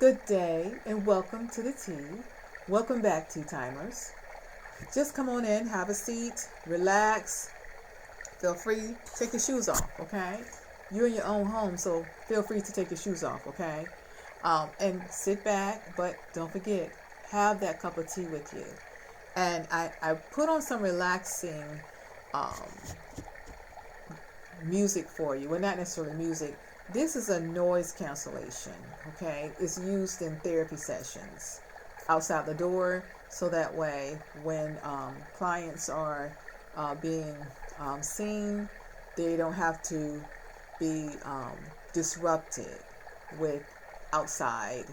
Good day and welcome to the tea. Welcome back, tea timers. Just come on in, have a seat, relax. Feel free, take your shoes off, okay? You're in your own home, so feel free to take your shoes off, okay? And sit back, but don't forget, have that cup of tea with you. And I put on some relaxing um, music for you. Well, not necessarily music. This is a noise cancellation, okay? It's used in therapy sessions outside the door, so that way when clients are being seen, they don't have to be disrupted with outside,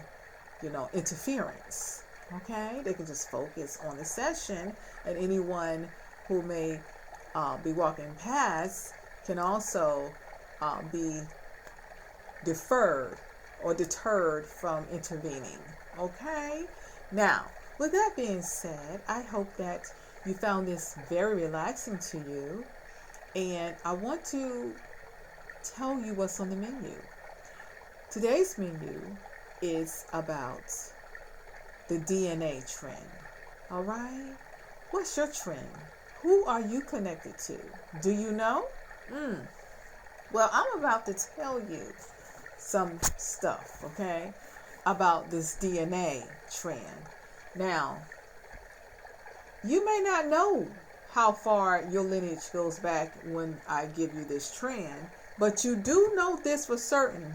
interference, okay? They can just focus on the session, and anyone who may be walking past can also be deferred or deterred from intervening. Okay? Now, with that being said, I hope that you found this very relaxing to you, and I want to tell you what's on the menu. Today's menu is about the DNA trend. All right? What's your trend? Who are you connected to? Do you know? Well, I'm about to tell you some stuff, okay, about this DNA trend. Now, you may not know how far your lineage goes back when I give you this trend, but you do know this for certain.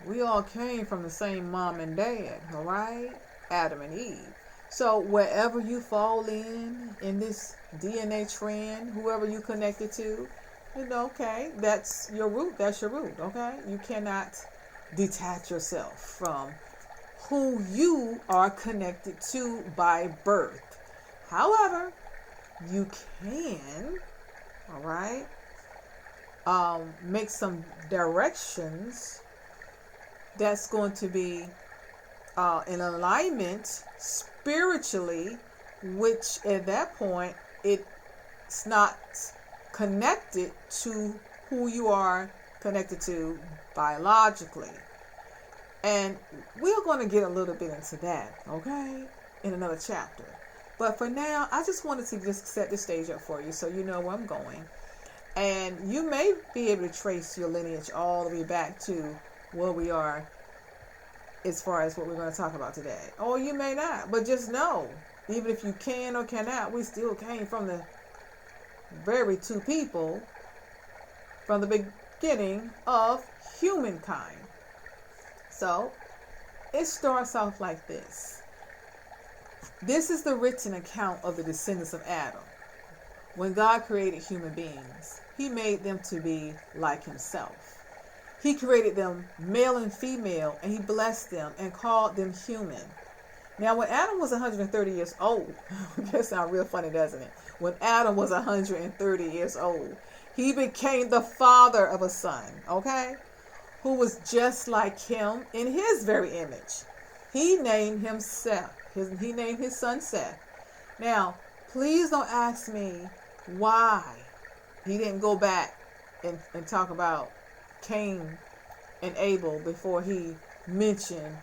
We all came from the same mom and dad, all right? Adam and Eve. So wherever you fall in this DNA trend, whoever you connected to, okay, that's your root. That's your root, okay? You cannot detach yourself from who you are connected to by birth. However, you can, all right, make some directions that's going to be in alignment spiritually, which at that point, it's not connected to who you are connected to biologically. And we're going to get a little bit into that, okay, in another chapter. But for now, I just wanted to just set the stage up for you so you know where I'm going. And you may be able to trace your lineage all the way back to where we are as far as what we're going to talk about today. Or you may not, but just know, even if you can or cannot, we still came from the very two people from the beginning of humankind. So it starts off like this. This is the written account of the descendants of Adam. When God created human beings, he made them to be like himself. He created them male and female, and he blessed them and called them human. Now, when Adam was 130 years old, that sounds real funny, doesn't it? When Adam was 130 years old, he became the father of a son, okay, who was just like him in his very image. He named him Seth. He named his son Seth. Now, please don't ask me why he didn't go back and talk about Cain and Abel before he mentioned,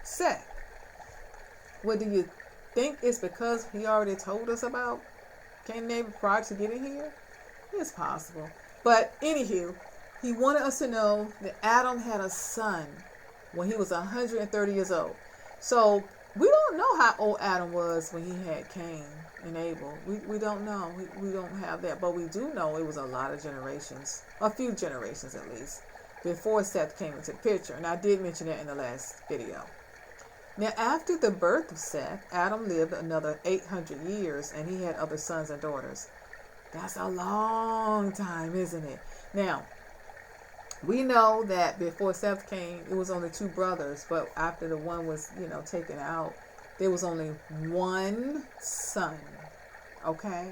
Seth. What do you think it's because he already told us about Cain and Abel prior to getting here? It's possible. But anywho, he wanted us to know that Adam had a son when he was 130 years old. So we don't know how old Adam was when he had Cain and Abel. We don't know. We don't have that. But we do know it was a lot of generations, a few generations at least, before Seth came into the picture. And I did mention that in the last video. Now, after the birth of Seth, Adam lived another 800 years, and he had other sons and daughters. That's a long time, isn't it? Now, we know that before Seth came, it was only two brothers, but after the one was, taken out, there was only one son, okay,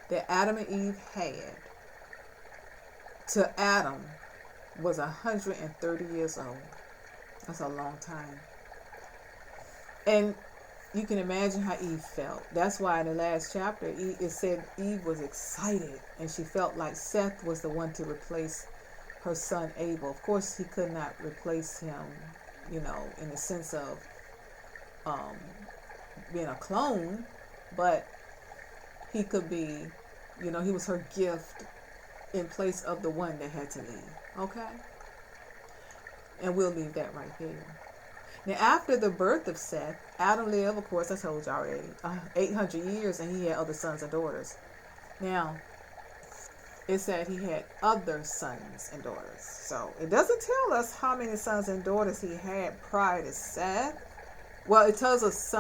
that Adam and Eve had. To Adam was 130 years old. That's a long time. And you can imagine how Eve felt. That's why in the last chapter, it said Eve was excited, and she felt like Seth was the one to replace her son Abel. Of course, he could not replace him, in the sense of being a clone, but he could be, he was her gift in place of the one that had to leave. Okay? And we'll leave that right there. Now, after the birth of Seth, Adam lived, of course, I told you already, 800 years, and he had other sons and daughters. Now, it said he had other sons and daughters. So, it doesn't tell us how many sons and daughters he had prior to Seth. Well, it tells us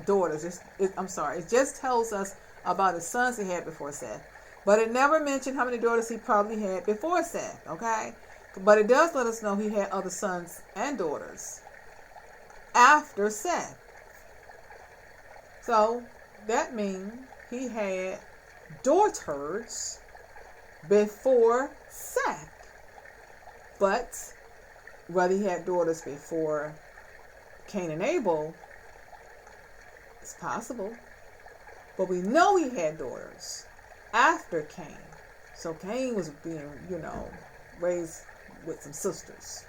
daughters. It just tells us about the sons he had before Seth. But it never mentioned how many daughters he probably had before Seth, okay? But it does let us know he had other sons and daughters after Seth. So that means he had daughters before Seth. But whether he had daughters before Cain and Abel, it's possible. But we know he had daughters after Cain. So Cain was being, raised with some sisters.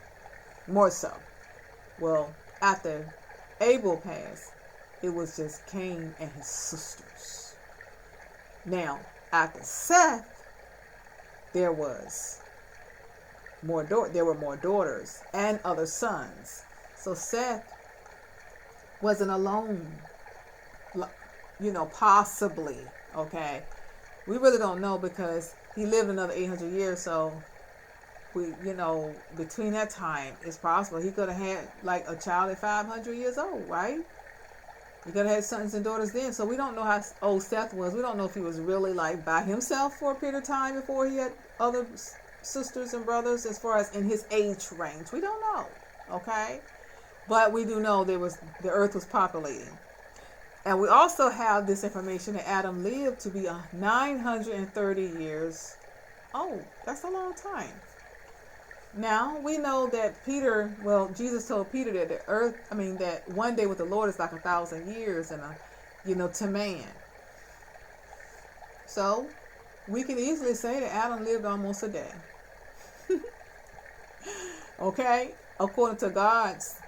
More so. Well, after Abel passed, it was just Cain and his sisters. Now, after Seth, there were more daughters and other sons. So Seth wasn't alone, possibly, okay? We really don't know because he lived another 800 years, so between that time, it's possible he could have had like a child at 500 years old, right? He could have had sons and daughters then, so we don't know how old Seth was. We don't know if he was really like by himself for a period of time before he had other sisters and brothers as far as in his age range. We don't know, okay? But we do know the earth was populating. And we also have this information that Adam lived to be 930 years old. That's a long time. Now, we know that Jesus told Peter that that one day with the Lord is like 1,000 years to man. So, we can easily say that Adam lived almost a day. Okay? According to God's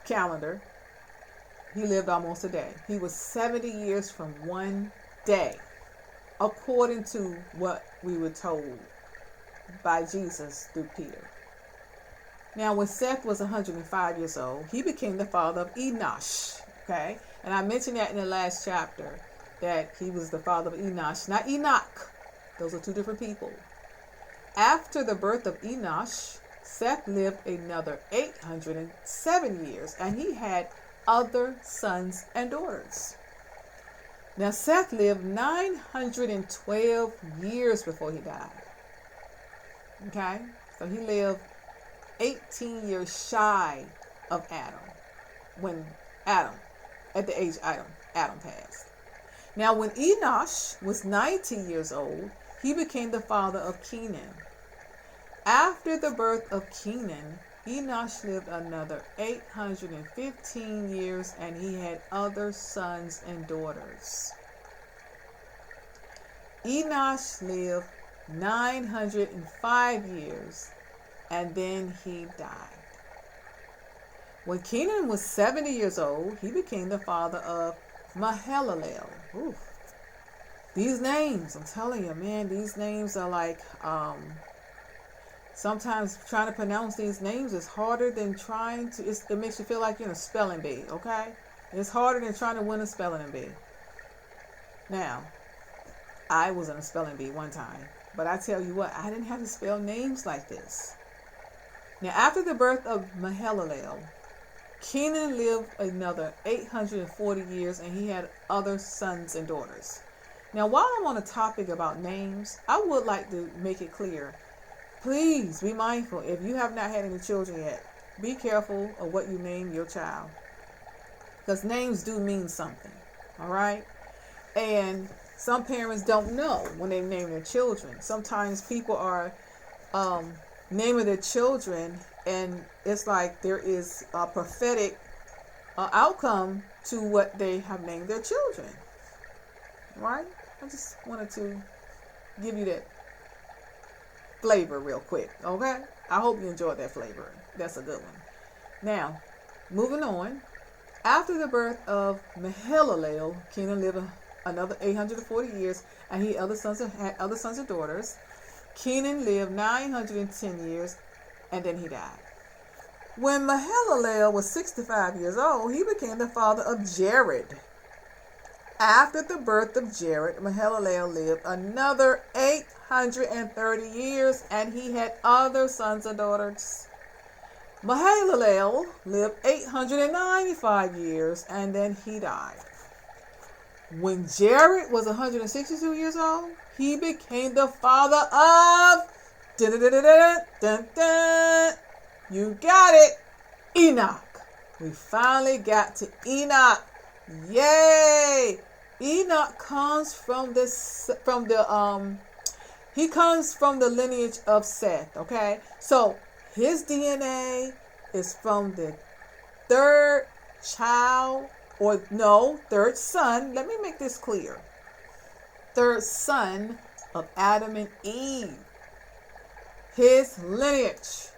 calendar, he lived almost a day. He was 70 years from one day, according to what we were told by Jesus through Peter. Now, when Seth was 105 years old, he became the father of Enoch. Okay? And I mentioned that in the last chapter, that he was the father of Enoch, not Enoch. Those are two different people. After the birth of Enoch, Seth lived another 807 years, and he had other sons and daughters. Now, Seth lived 912 years before he died. Okay? So he lived 18 years shy of Adam at the age Adam passed. Now, when Enoch was 90 years old, he became the father of Kenan. After the birth of Kenan, Enoch lived another 815 years, and he had other sons and daughters. Enoch lived 905 years, and then he died. When Kenan was 70 years old, he became the father of Mahalalel. Oof. These names, I'm telling you, man, these names are like, sometimes trying to pronounce these names is harder than it makes you feel like you're in a spelling bee, okay? It's harder than trying to win a spelling bee. Now, I was in a spelling bee one time, but I tell you what, I didn't have to spell names like this. Now, after the birth of Mahalalel, Kenan lived another 840 years, and he had other sons and daughters. Now, while I'm on a topic about names, I would like to make it clear. Please be mindful. If you have not had any children yet, be careful of what you name your child. Because names do mean something. All right? And some parents don't know when they name their children. Sometimes people are naming their children, and it's like there is a prophetic outcome to what they have named their children. Right? I just wanted to give you that flavor real quick. Okay? I hope you enjoyed that flavor. That's a good one. Now, moving on. After the birth of Mahalalel, Kenan lived another 840 years, and he had other sons and daughters. Kenan lived 910 years, and then he died. When Mahalalel was 65 years old, he became the father of Jared. After the birth of Jared, Mahalalel lived another 830 years, and he had other sons and daughters. Mahalalel lived 895 years, and then he died. When Jared was 162 years old, he became the father of you got it, Enoch. We finally got to Enoch. Yay! Enoch comes from the lineage of Seth, okay? So his DNA is from the third son. Let me make this clear. Third son of Adam and Eve. His lineage.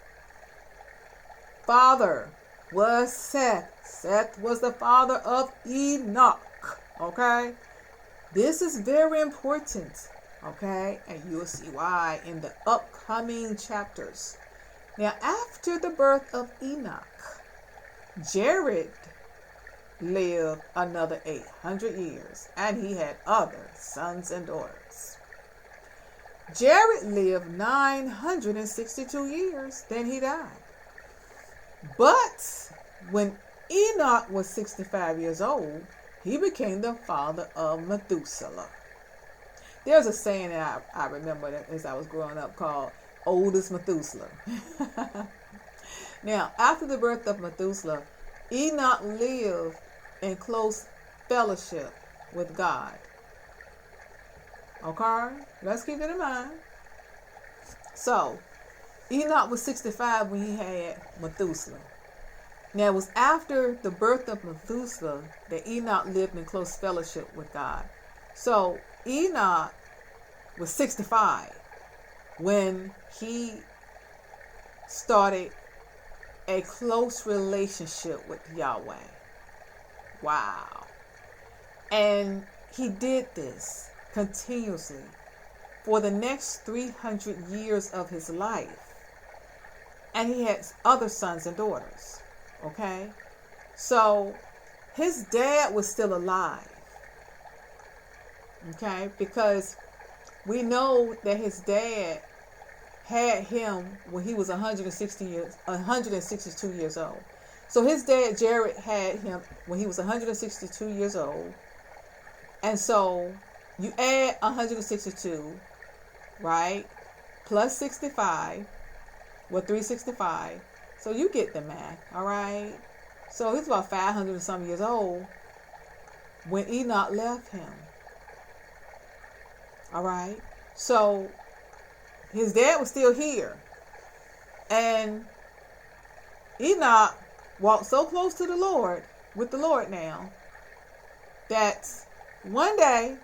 Father was Seth. Seth was the father of Enoch. Okay? This is very important. Okay? And you'll see why in the upcoming chapters. Now, after the birth of Enoch, Jared lived another 800 years, and he had other sons and daughters. Jared lived 962 years, then he died. But when Enoch was 65 years old, he became the father of Methuselah. There's a saying that I remember that as I was growing up called oldest Methuselah. Now, after the birth of Methuselah, Enoch lived in close fellowship with God. Okay? Let's keep it in mind. So, Enoch was 65 when he had Methuselah. Now, it was after the birth of Methuselah that Enoch lived in close fellowship with God. So, Enoch was 65 when he started a close relationship with Yahweh. Wow. And he did this continuously for the next 300 years of his life. And he had other sons and daughters. Okay? So, his dad was still alive. Okay? Because we know that his dad had him when he was 162 years old. So his dad, Jared, had him when he was 162 years old. And so you add 162, right? Plus 65, 365. So you get the math, all right? So he's about 500 and some years old when Enoch left him. All right? So his dad was still here. And Enoch walked so close to the Lord, with the Lord now, that one day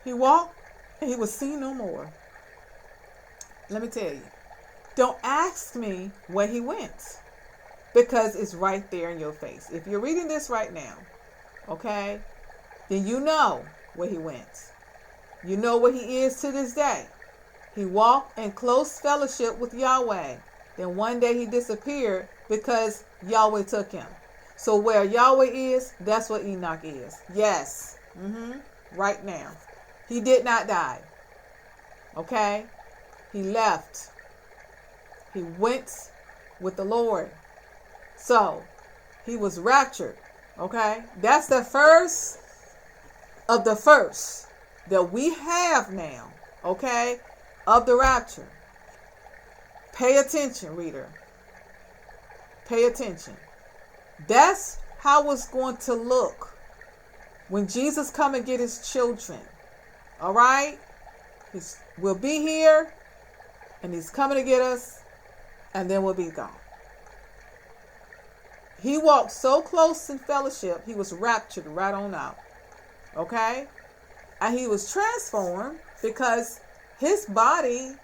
he walked and he was seen no more. Let me tell you, don't ask me where he went, because it's right there in your face. If you're reading this right now, okay, then you know where he went. You know where he is to this day. He walked in close fellowship with Yahweh. Then one day he disappeared because Yahweh took him. So where Yahweh is, that's where Enoch is. Yes. Right now. He did not die. Okay? He left. He went with the Lord. So, he was raptured. Okay? That's the first of the first that we have now. Okay? Of the rapture. Pay attention, reader. Pay attention. That's how it's going to look when Jesus come and get his children. All right? We'll be here, and he's coming to get us, and then we'll be gone. He walked so close in fellowship, he was raptured right on out. Okay? And he was transformed because his body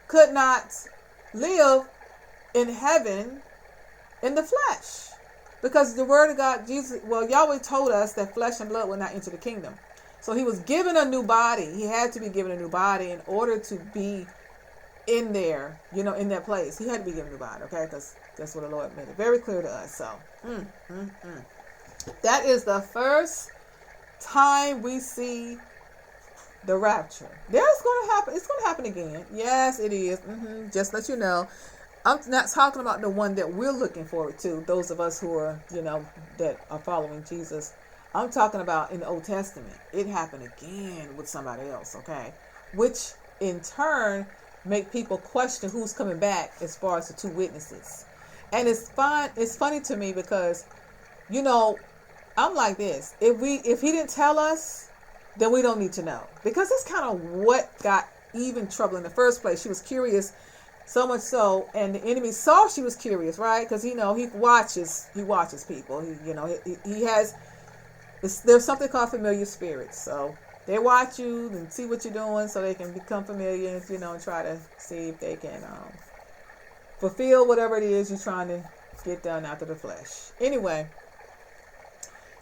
could not live in heaven in the flesh. Because the word of God, Jesus, well, Yahweh told us that flesh and blood will not enter the kingdom. So he was given a new body. He had to be given a new body in order to be in there, in that place. He had to be given a new body, okay? Because that's what the Lord made it very clear to us. So, that is the first time we see the rapture. That's going to happen. It's going to happen again. Yes, it is. Just let you know. I'm not talking about the one that we're looking forward to, those of us who are, that are following Jesus. I'm talking about in the Old Testament. It happened again with somebody else, okay? Which in turn make people question who's coming back as far as the two witnesses. And it's funny to me because, I'm like this. If he didn't tell us, then we don't need to know. Because that's kind of what got Eve in trouble in the first place. She was curious. So much so, and the enemy saw she was curious, right? Because he watches people. He has. There's something called familiar spirits. So they watch you and see what you're doing, so they can become familiar, and try to see if they can fulfill whatever it is you're trying to get done after the flesh. Anyway,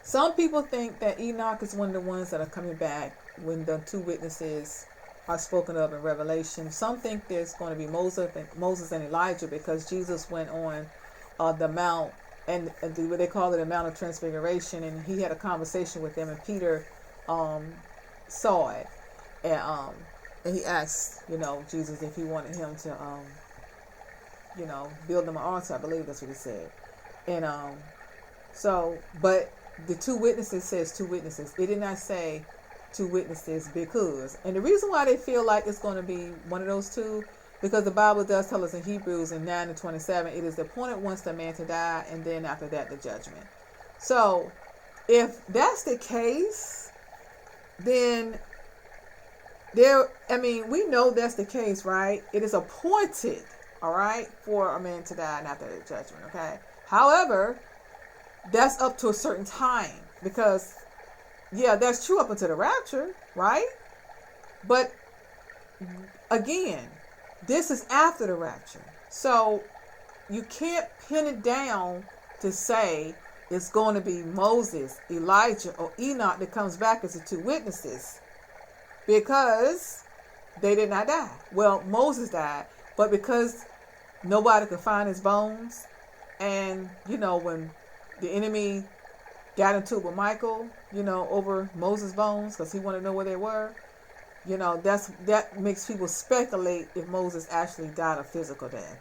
some people think that Enoch is one of the ones that are coming back when the two witnesses are spoken of in Revelation. Some think there's going to be Moses and Elijah because Jesus went on the mount, and what they call it, the Mount of Transfiguration, and he had a conversation with them, and Peter saw it, and he asked Jesus if he wanted him to build them an altar. I believe that's what he said. And but the two witnesses says two witnesses. It did not say two witnesses because, and the reason why they feel like it's going to be one of those two, because the Bible does tell us in Hebrews in 9:27, it is the appointed once the man to die, and then after that the judgment. So if that's the case, then we know that's the case, right? It is appointed, all right, for a man to die and after the judgment, okay? However, that's up to a certain time, because that's true up until the rapture, right? But again, this is after the rapture. So you can't pin it down to say it's going to be Moses, Elijah, or Enoch that comes back as the two witnesses, because they did not die. Well, Moses died, but because nobody could find his bones, and when the enemy got into it with Michael, over Moses' bones, because he wanted to know where they were. That makes people speculate if Moses actually died a physical death.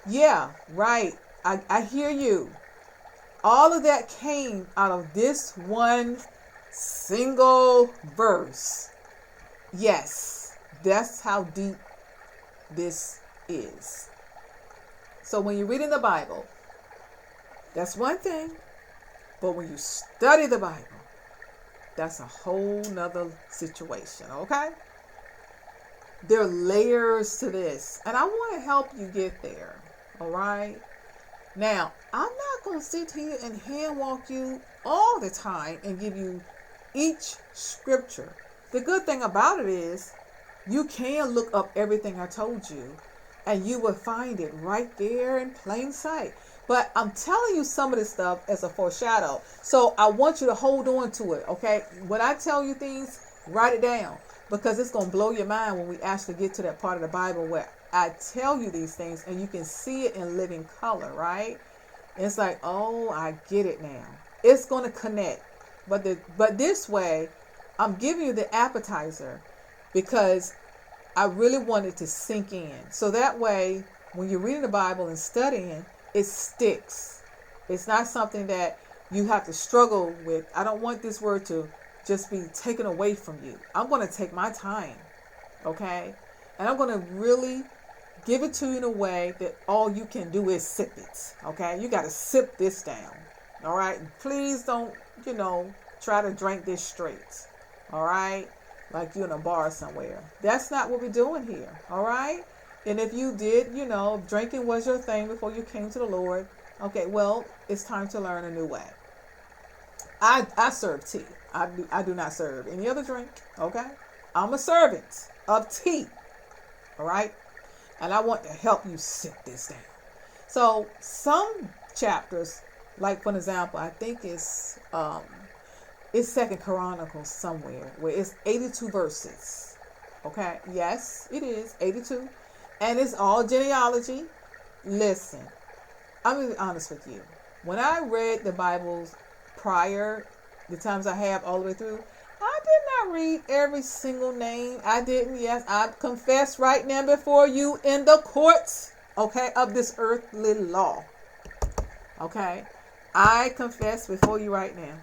Yeah, right. I hear you. All of that came out of this one single verse. Yes, that's how deep this is. So when you're reading the Bible, that's one thing. But when you study the Bible, that's a whole nother situation, okay? There are layers to this, and I want to help you get there, all right? Now, I'm not going to sit here and hand walk you all the time and give you each scripture. The good thing about it is you can look up everything I told you, and you will find it right there in plain sight. But I'm telling you some of this stuff as a foreshadow. So I want you to hold on to it, okay? When I tell you things, write it down, because it's going to blow your mind when we actually get to that part of the Bible where I tell you these things and you can see it in living color, right? And it's like, oh, I get it now. It's going to connect. But this way, I'm giving you the appetizer because I really want it to sink in. So that way, when you're reading the Bible and studying, it sticks. It's not something that you have to struggle with. I don't want this word to just be taken away from you. I'm going to take my time, okay? And I'm going to really give it to you in a way that all you can do is sip it, okay? You got to sip this down, all right? Please don't, try to drink this straight, all right? Like you're in a bar somewhere. That's not what we're doing here, all right? And if you did, drinking was your thing before you came to the Lord, okay, well, it's time to learn a new way. I serve tea. I do not serve any other drink, okay? I'm a servant of tea. All right. And I want to help you sit this down. So some chapters, like for example, I think it's Second Chronicles somewhere where it's 82 verses. Okay. Yes, it is 82. And it's all genealogy. Listen, I'm going to be honest with you. When I read the Bibles prior, the times I have all the way through, I did not read every single name. I didn't. Yes, I confess right now before you in the courts, okay, of this earthly law. Okay? I confess before you right now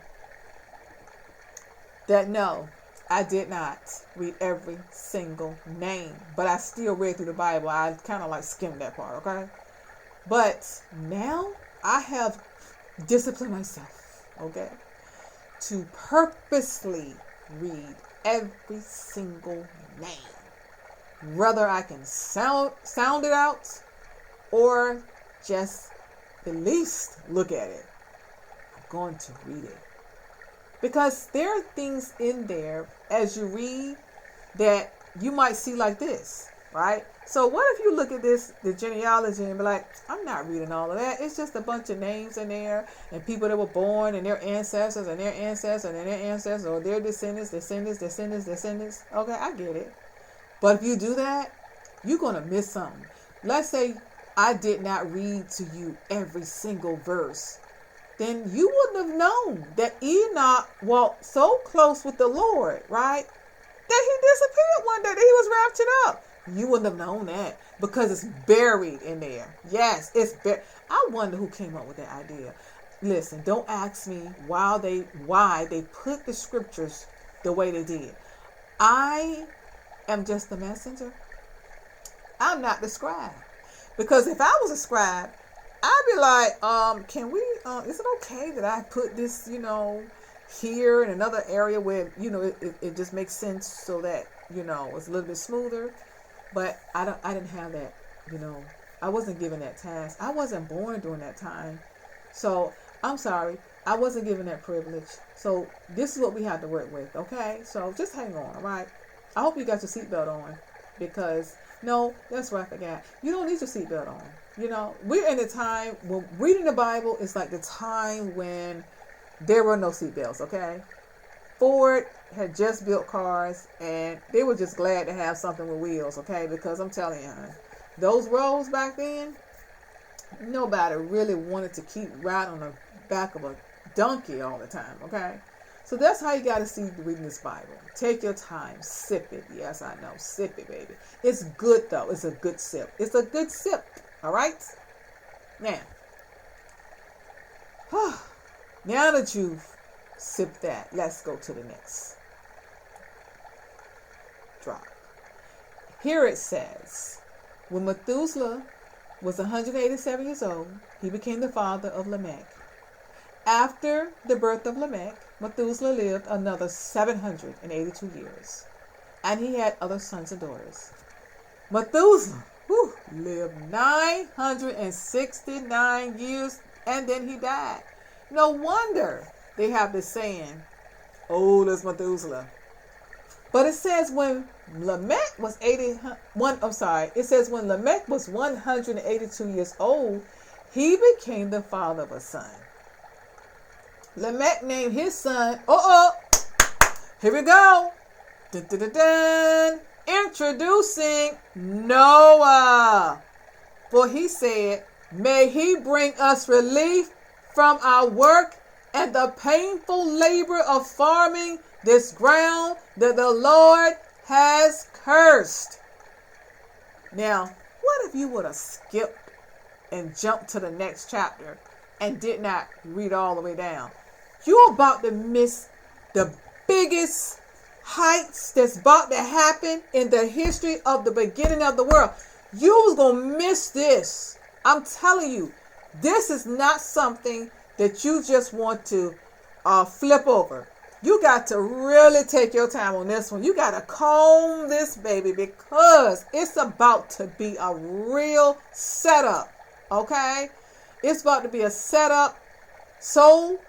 that no, I did not read every single name. But I still read through the Bible. I kind of like skimmed that part, okay? But now I have disciplined myself, okay, to purposely read every single name. Whether I can sound it out or just at least look at it. I'm going to read it. Because there are things in there as you read that you might see like this, right? So what if you look at this, the genealogy, and be like, I'm not reading all of that. It's just a bunch of names in there and people that were born and their ancestors and their ancestors and their ancestors or their descendants. Okay, I get it. But if you do that, you're going to miss something. Let's say I did not read to you every single verse. Then you wouldn't have known that Enoch walked so close with the Lord, right? That he disappeared one day, that he was raptured up. You wouldn't have known that because it's buried in there. Yes, it's buried. I wonder who came up with that idea. Listen, don't ask me why they put the scriptures the way they did. I am just the messenger. I'm not the scribe. Because if I was a scribe, I'd be like, can we, is it okay that I put this, here in another area where, it just makes sense so that, it's a little bit smoother. But I didn't have that, I wasn't given that task. I wasn't born during that time. So I'm sorry. I wasn't given that privilege. So this is what we have to work with. Okay. So just hang on. All right. I hope you got your seatbelt on because no, that's what I forgot. You don't need your seatbelt on. We're in a time when reading the Bible is like the time when there were no seatbelts. Okay. Ford had just built cars and they were just glad to have something with wheels, okay? Because I'm telling you, those roads back then, nobody really wanted to keep riding on the back of a donkey all the time, okay? So that's how you got to see reading this Bible. Take your time, sip it. Yes, I know, sip it, baby. It's good though. It's a good sip. It's a good sip, all right? Now that you've sip that, let's go to the next drop. Here it says, when Methuselah was 187 years old, he became the father of Lamech. After the birth of Lamech, Methuselah lived another 782 years, and he had other sons and daughters. Methuselah lived 969 years, and then he died. No wonder they have this saying, old as Methuselah. But it says when Lamech was when Lamech was 182 years old, he became the father of a son. Lamech named his son, here we go. Dun, dun, dun, dun. Introducing Noah. For he said, may he bring us relief from our work and the painful labor of farming this ground that the Lord has cursed. Now, what if you would have skipped and jumped to the next chapter and did not read all the way down? You're about to miss the biggest heights that's about to happen in the history of the beginning of the world. You was going to miss this. I'm telling you, this is not something that you just want to flip over. You got to really take your time on this one. You got to comb this baby because it's about to be a real setup. Okay? It's about to be a setup so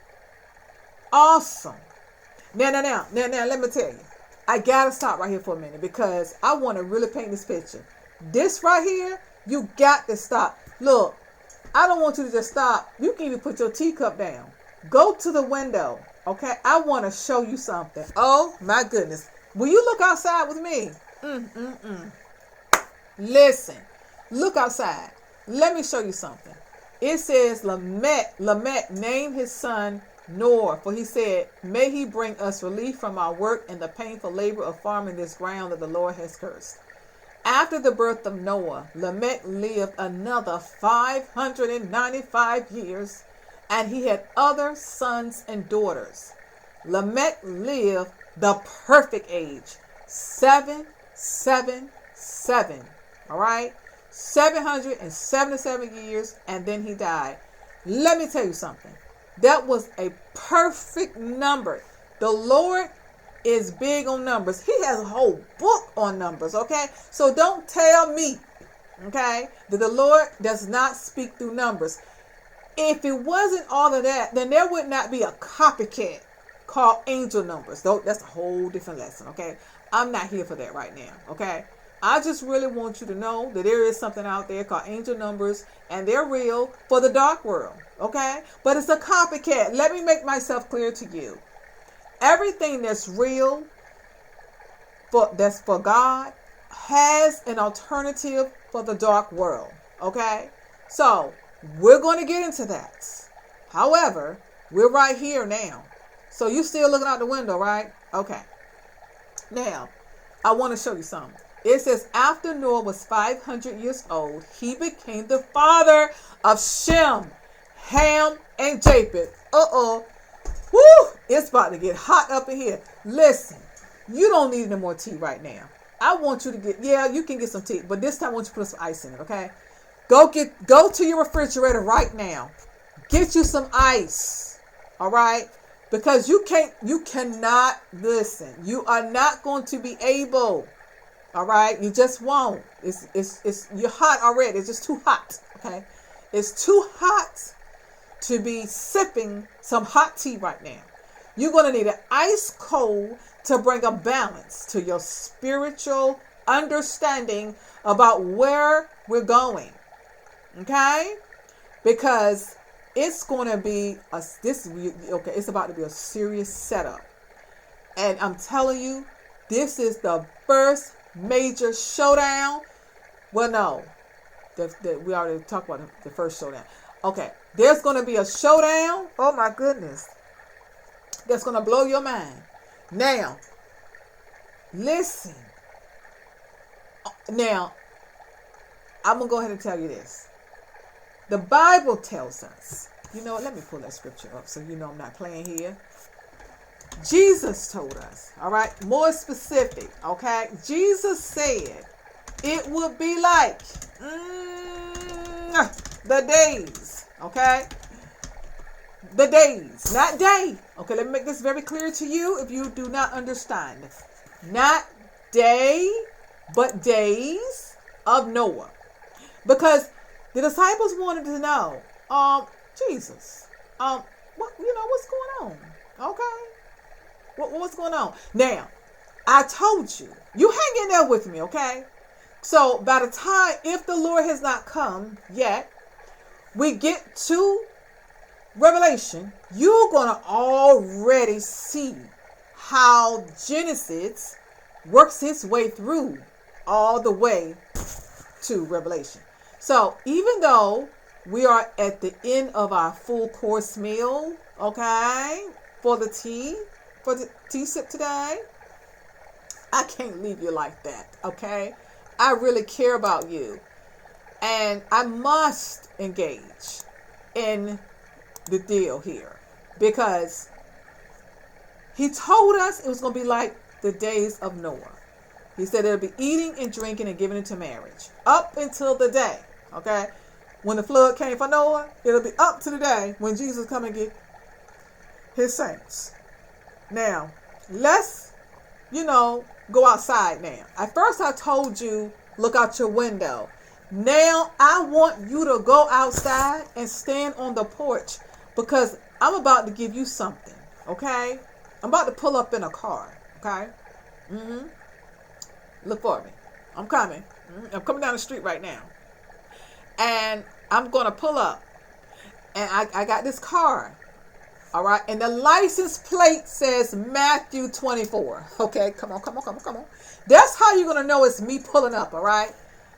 awesome. Now, let me tell you. I got to stop right here for a minute because I want to really paint this picture. This right here, you got to stop. Look, I don't want you to just stop. You can even put your teacup down. Go to the window. Okay, I want to show you something. Oh my goodness. Will you look outside with me? Listen, look outside. Let me show you something. It says Lamech named his son Noah, for he said, may he bring us relief from our work and the painful labor of farming this ground that the Lord has cursed. After the birth of Noah, Lamech lived another 595 years, and he had other sons and daughters. Lamech lived the perfect age, 777. All right, 777 years, and then he died. Let me tell you something. That was a perfect number. The Lord is big on numbers. He has a whole book on numbers, okay? So don't tell me, okay, that the Lord does not speak through numbers. If it wasn't all of that, then there would not be a copycat called angel numbers. Though that's a whole different lesson, okay? I'm not here for that right now, okay? I just really want you to know that there is something out there called angel numbers, and they're real for the dark world, okay? But it's a copycat. Let me make myself clear to you. Everything that's real, that's for God, has an alternative for the dark world, okay? So we're going to get into that. However, we're right here now. So you still looking out the window, right? Okay. Now, I want to show you something. It says, after Noah was 500 years old, he became the father of Shem, Ham, and Japheth. Woo! It's about to get hot up in here. Listen, you don't need any more tea right now. I want you to you can get some tea, but this time I want you to put some ice in it, okay? Go to your refrigerator right now. Get you some ice, all right? Because you cannot, listen, you are not going to be able. All right, you just won't. You're hot already. It's just too hot. Okay, it's too hot to be sipping some hot tea right now. You're gonna need an ice cold to bring a balance to your spiritual understanding about where we're going. Okay, because it's gonna be it's about to be a serious setup, and I'm telling you, this is the first major showdown. Well, no, we already talked about the first showdown. Okay, there's going to be a showdown. Oh my goodness, that's going to blow your mind. Now, listen. Now, I'm going to go ahead and tell you this. The Bible tells us. You know what? Let me pull that scripture up so you know I'm not playing here. Jesus told us, all right, more specific, okay? Jesus said it would be like the days, okay? The days, not day. Okay, let me make this very clear to you if you do not understand. Not day, but days of Noah. Because the disciples wanted to know, Jesus, what's going on? Okay? What's going on? Now, I told you. You hang in there with me, okay? So, by the time, if the Lord has not come yet, we get to Revelation, you're going to already see how Genesis works its way through all the way to Revelation. So, even though we are at the end of our full course meal, okay, for the tea sip today, I can't leave you like that, okay? I really care about you, and I must engage in the deal here, because he told us it was going to be like the days of Noah. He said it'll be eating and drinking and giving into marriage up until the day, okay, when the flood came for Noah. It'll be up to the day when Jesus come and get his saints. Now, let's, go outside now. At first I told you, look out your window. Now I want you to go outside and stand on the porch, because I'm about to give you something, okay? I'm about to pull up in a car, okay? Look for me. I'm coming. I'm coming down the street right now. And I'm going to pull up. And I got this car. All right. And the license plate says Matthew 24. Okay. Come on. That's how you're going to know it's me pulling up. All right.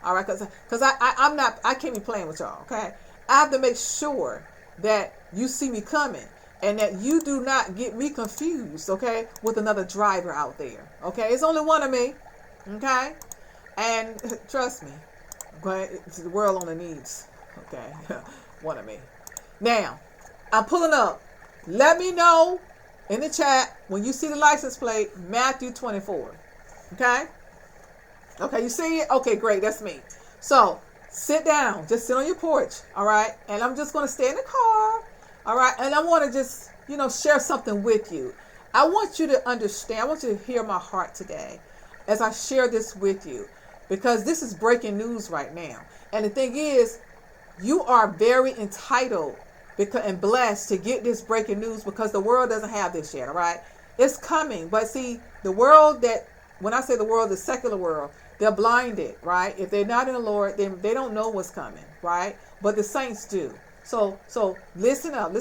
All right. Because I can't be playing with y'all. Okay. I have to make sure that you see me coming and that you do not get me confused. Okay. With another driver out there. Okay. It's only one of me. Okay. And trust me. The world only needs. Okay. One of me. Now, I'm pulling up. Let me know in the chat when you see the license plate, Matthew 24. Okay? Okay, you see it? Okay, great. That's me. So, sit down. Just sit on your porch. All right? And I'm just going to stay in the car. All right? And I want to just, share something with you. I want you to understand. I want you to hear my heart today as I share this with you. Because this is breaking news right now. And the thing is, you are very entitled and blessed to get this breaking news because the world doesn't have this yet, all right? It's coming. But see, the world when I say the world, the secular world, they're blinded, right? If they're not in the Lord, then they don't know what's coming, right? But the saints do. So listen up.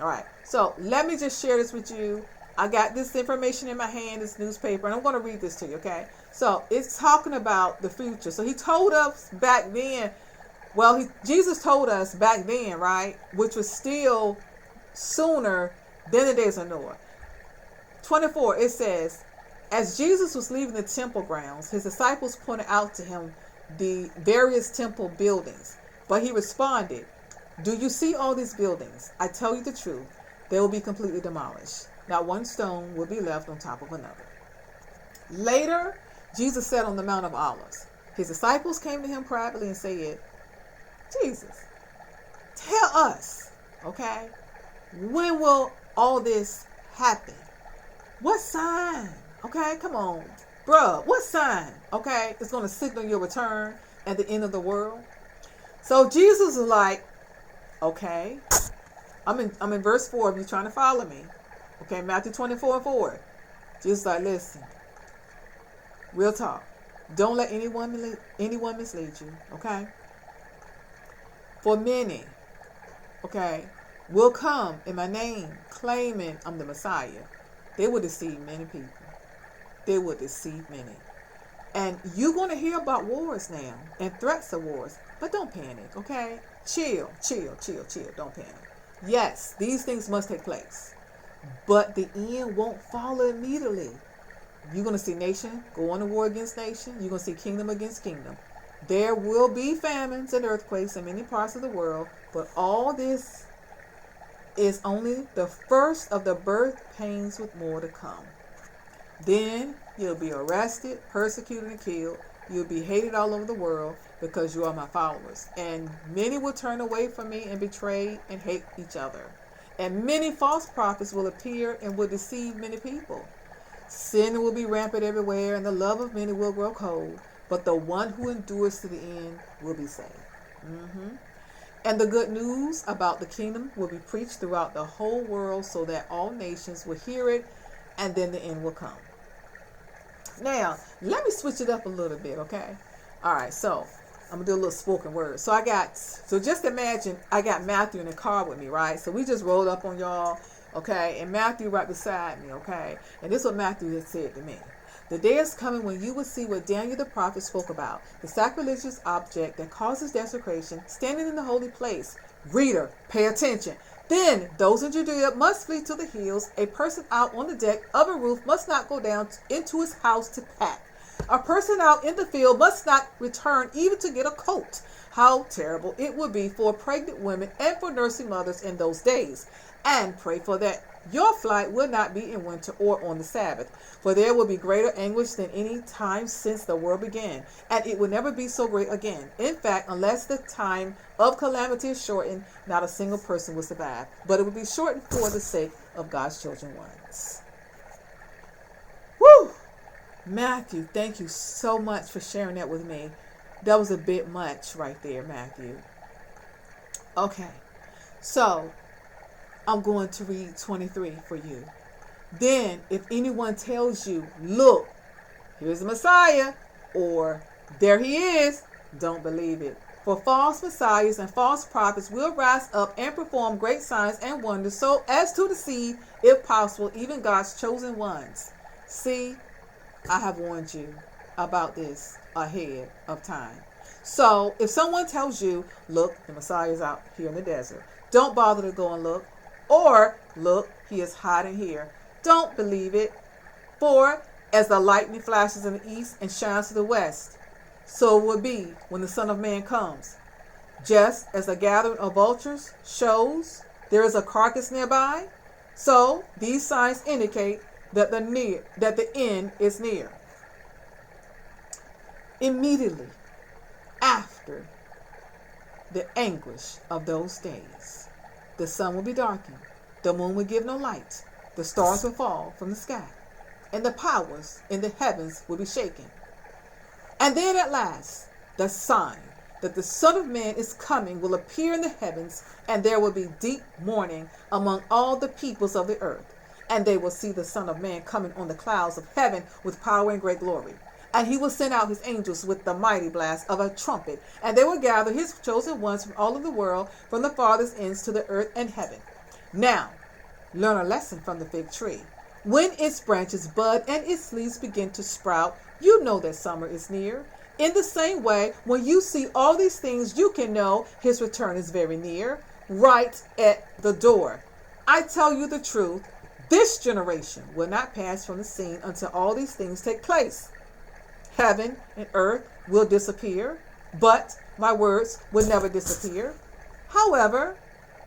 All right. So let me just share this with you. I got this information in my hand, this newspaper, and I'm going to read this to you, okay? So it's talking about the future. So he told us back then, Jesus told us back then, right, which was still sooner than the days of Noah. 24, it says, as Jesus was leaving the temple grounds, his disciples pointed out to him the various temple buildings. But he responded, do you see all these buildings? I tell you the truth, they will be completely demolished. Not one stone will be left on top of another. Later, Jesus sat on the Mount of Olives. His disciples came to him privately and said, Jesus, tell us, okay, when will all this happen? What sign? Okay, come on, bruh, what sign, okay, is going to signal your return at the end of the world? So Jesus is like, okay, I'm in verse 4 if you're trying to follow me. Okay, Matthew 24:4. Jesus is like, listen, real talk. Don't let anyone mislead you, okay? For many, okay, will come in my name claiming I'm the Messiah. They will deceive many people. They will deceive many. And you're going to hear about wars now and threats of wars. But don't panic, okay? Chill. Don't panic. Yes, these things must take place. But the end won't follow immediately. You're going to see nation go on to war against nation. You're going to see kingdom against kingdom. There will be famines and earthquakes in many parts of the world, but all this is only the first of the birth pains with more to come. Then you'll be arrested, persecuted, and killed. You'll be hated all over the world because you are my followers. And many will turn away from me and betray and hate each other. And many false prophets will appear and will deceive many people. Sin will be rampant everywhere, and the love of many will grow cold. But the one who endures to the end will be saved. And the good news about the kingdom will be preached throughout the whole world so that all nations will hear it, and then the end will come. Now, let me switch it up a little bit, okay? All right, so I'm going to do a little spoken word. So just imagine I got Matthew in the car with me, right? So we just rolled up on y'all, okay? And Matthew right beside me, okay? And this is what Matthew had said to me. The day is coming when you will see what Daniel the prophet spoke about, the sacrilegious object that causes desecration, standing in the holy place. Reader, pay attention. Then those in Judea must flee to the hills. A person out on the deck of a roof must not go down into his house to pack. A person out in the field must not return even to get a coat. How terrible it would be for pregnant women and for nursing mothers in those days. And pray for that your flight will not be in winter or on the Sabbath, for there will be greater anguish than any time since the world began, and it will never be so great again. In fact, unless the time of calamity is shortened, not a single person will survive, but it will be shortened for the sake of God's chosen ones. Woo! Matthew, thank you so much for sharing that with me. That was a bit much right there, Matthew. Okay, so I'm going to read 23 for you. Then, if anyone tells you, look, here's the Messiah, or There he is. Don't believe it. For false messiahs and false prophets will rise up and perform great signs and wonders, so as to deceive, if possible, even God's chosen ones. See, I have warned you about this ahead of time. So if someone tells you, look, the Messiah is out here in the desert, don't bother to go and look. Or, look, he is hiding here. Don't believe it. For as the lightning flashes in the east and shines to the west, so it will be when the Son of Man comes. Just as a gathering of vultures shows there is a carcass nearby, so these signs indicate that the end is near. Immediately after the anguish of those days, the sun will be darkened, the moon will give no light, the stars will fall from the sky, and the powers in the heavens will be shaken. And then at last, the sign that the Son of Man is coming will appear in the heavens, and there will be deep mourning among all the peoples of the earth. And they will see the Son of Man coming on the clouds of heaven with power and great glory. And he will send out his angels with the mighty blast of a trumpet, and they will gather his chosen ones from all of the world, from the farthest ends to the earth and heaven. Now, learn a lesson from the fig tree. When its branches bud and its leaves begin to sprout, you know that summer is near. In the same way, when you see all these things, you can know his return is very near, right at the door. I tell you the truth, this generation will not pass from the scene until all these things take place. Heaven and earth will disappear, but my words will never disappear. However,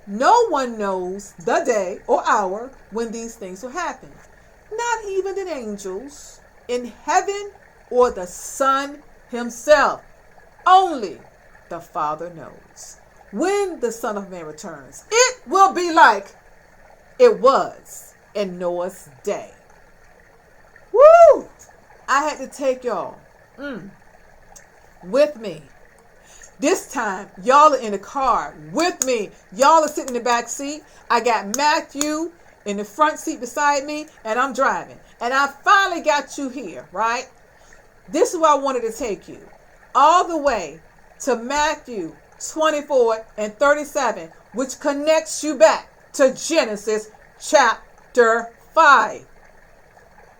no one knows the day or hour when these things will happen. Not even the angels in heaven or the Son himself. Only the Father knows. When the Son of Man returns, it will be like it was in Noah's day. Woo! I had to take y'all with me. This time, y'all are in the car with me. Y'all are sitting in the back seat. I got Matthew in the front seat beside me, and I'm driving. And I finally got you here, right? This is where I wanted to take you. All the way to Matthew 24 and 37, which connects you back to Genesis chapter 5.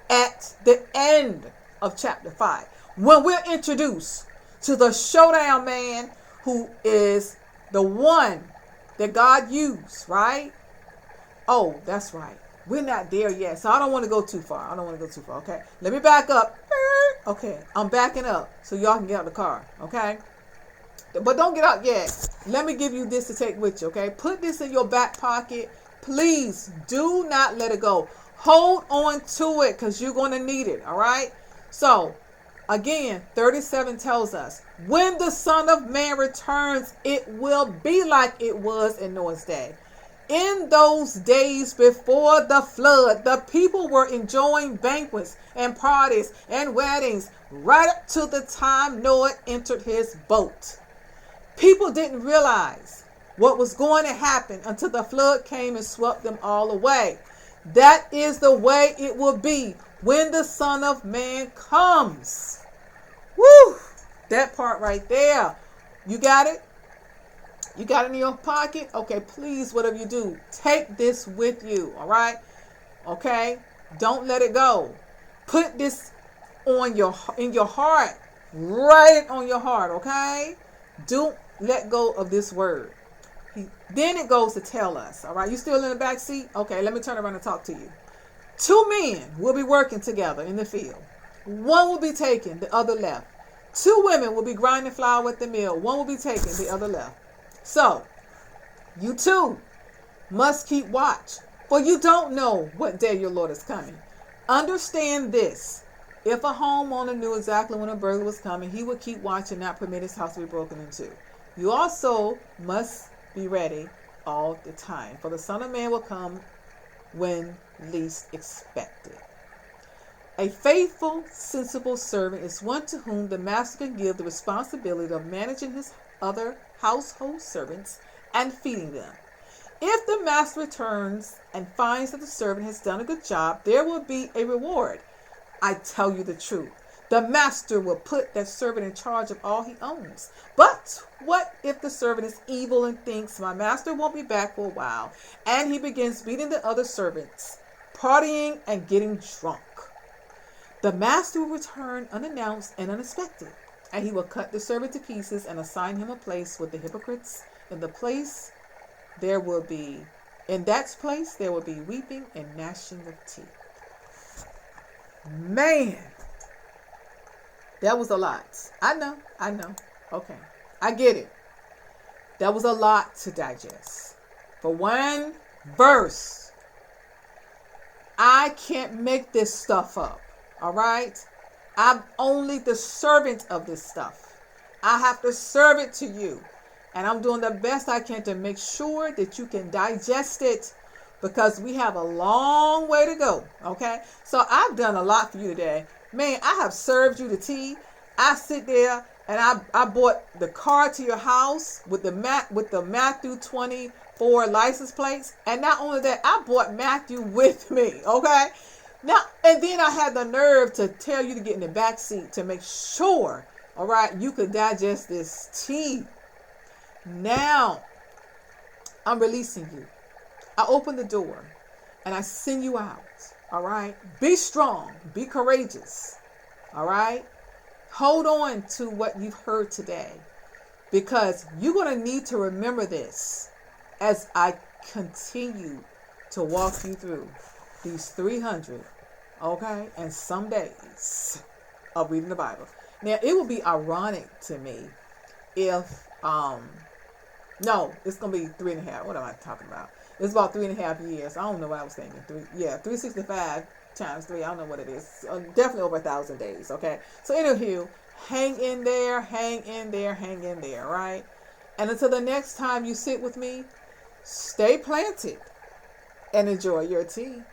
At the end of chapter 5, when we're introduced to the showdown man who is the one that God used, right? Oh, that's right. We're not there yet, so I don't want to go too far. Okay? Let me back up. Okay, I'm backing up so y'all can get out of the car, okay? But don't get out yet. Let me give you this to take with you, okay? Put this in your back pocket. Please do not let it go. Hold on to it because you're going to need it, all right? So, again, 37 tells us, when the Son of Man returns, it will be like it was in Noah's day. In those days before the flood, the people were enjoying banquets and parties and weddings right up to the time Noah entered his boat. People didn't realize what was going to happen until the flood came and swept them all away. That is the way it will be when the Son of Man comes. Woo! That part right there. You got it? You got it in your pocket? Okay, please, whatever you do, take this with you, all right? Okay? Don't let it go. Put this in your heart. Write it on your heart, okay? Don't let go of this word. Then it goes to tell us, all right? You still in the back seat? Okay, let me turn around and talk to you. 2 men will be working together in the field. One will be taken, the other left. 2 women will be grinding flour at the mill. One will be taken, the other left. So, you too must keep watch, for you don't know what day your Lord is coming. Understand this. If a homeowner knew exactly when a burglar was coming, he would keep watch and not permit his house to be broken into. You also must be ready all the time, for the Son of Man will come when least expected. A faithful, sensible servant is one to whom the master can give the responsibility of managing his other household servants and feeding them. If the master returns and finds that the servant has done a good job, there will be a reward. I tell you the truth. the master will put that servant in charge of all he owns. But what if the servant is evil and thinks, my master won't be back for a while, and he begins beating the other servants, partying and getting drunk? The master will return unannounced and unexpected, and he will cut the servant to pieces and assign him a place with the hypocrites. In that place there will be weeping and gnashing of teeth. Man, that was a lot. I know. Okay, I get it. That was a lot to digest. For one verse, I can't make this stuff up. All right? I'm only the servant of this stuff. I have to serve it to you. And I'm doing the best I can to make sure that you can digest it, because we have a long way to go. Okay? So I've done a lot for you today. Man, I have served you the tea. I sit there and I bought the car to your house with the Matthew 24 license plates. And not only that, I brought Matthew with me. Okay? Now, and then I had the nerve to tell you to get in the back seat to make sure, all right, you could digest this tea. Now, I'm releasing you. I open the door and I send you out. All right? Be strong. Be courageous. All right? Hold on to what you've heard today, because you're going to need to remember this as I continue to walk you through these 300, okay, and some days of reading the Bible. Now, it would be ironic to me if, no, it's going to be 3.5. What am I talking about? It's about 3.5 years. I don't know what I was thinking. 365 times 3. I don't know what it is. Definitely over 1,000 days, okay? So, anywho, hang in there, right? And until the next time you sit with me, stay planted and enjoy your tea.